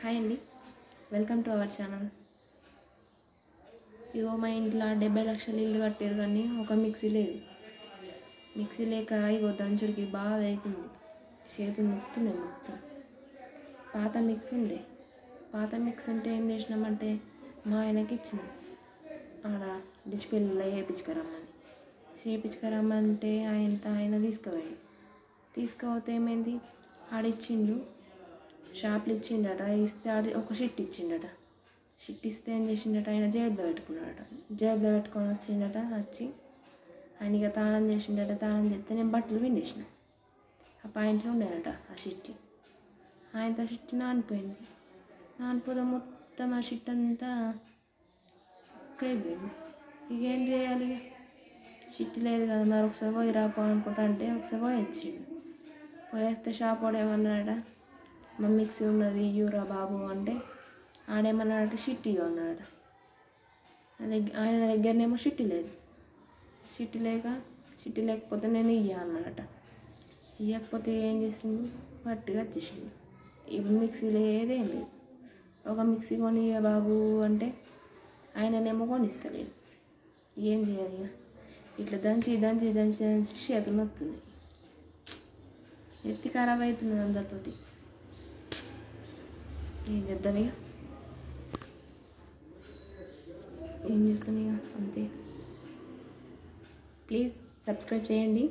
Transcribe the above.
Hi అండి, welcome to our channel. ఇగో మా ఇంట్లో 70 లక్షలు ఇల్లు కట్టారు కానీ ఒక మిక్సీ లేదు. మిక్సీ లేక ఇగో దంచుడికి బాగా అవుతుంది, చేతులు నొత్తున్నాయి మొత్తం. పాత మిక్సీ ఉంటే ఏం చేసినామంటే మా ఆయనకి ఇచ్చినాం. ఆడ డిస్ప్లేలో చేయించుకురమ్మంటే ఆయన తీసుకుపోతే ఏమైంది, ఆడిచ్చిండు, షాప్లు ఇచ్చిండట. ఇస్తే ఒక షిట్ ఇచ్చిండట. షిట్ ఇస్తే ఏం చేసిండట, ఆయన జేబులో పెట్టుకున్నాడట. జేబులో పెట్టుకొని వచ్చి ఆయన ఇక తాళం చేసిండట. తాళం చేస్తే నేను బట్టలు పిండేసిన. ఆ పాయింట్లో ఉండేనట ఆ షిట్టి. ఆయనతో షిట్టి నానిపోతే మొత్తం ఆ షిట్ అంతా అయిపోయింది. ఇక ఏం చేయాలి, ఇక షిట్టి లేదు కదా, మరి ఒకసారి పోయి రాపో అనుకుంటా అంటే ఒకసారి పోయి వచ్చిండు. పోయేస్తే షాప్ వాడు ఏమన్నాడట, మా మిక్సీ ఉన్నది ఇయ్యూరా బాబు అంటే ఆడేమన్నాడట, షిట్టి అన్నాడట. ఆయన దగ్గరనేమో షిట్టి లేదు. షిట్టి లేకపోతే నేను అన్నాడట. ఇవ్వకపోతే ఏం చేసిండు, పట్టుగా వచ్చేసిండు. ఇప్పుడు మిక్సీ లేదేం లేదు. ఒక మిక్సీ కొని బాబు అంటే ఆయననేమో కొనిస్తలేడు. ఏం చేయాలి, ఇట్లా దంచి చేతులు నొత్తున్నాయి. ఎత్తి ఖరాబ్ అవుతుంది అందరితోటి. ఏం చేద్దాం, ఇక ఏం చేస్తాం, ఇక అంతే. ప్లీజ్ సబ్స్క్రైబ్ చేయండి.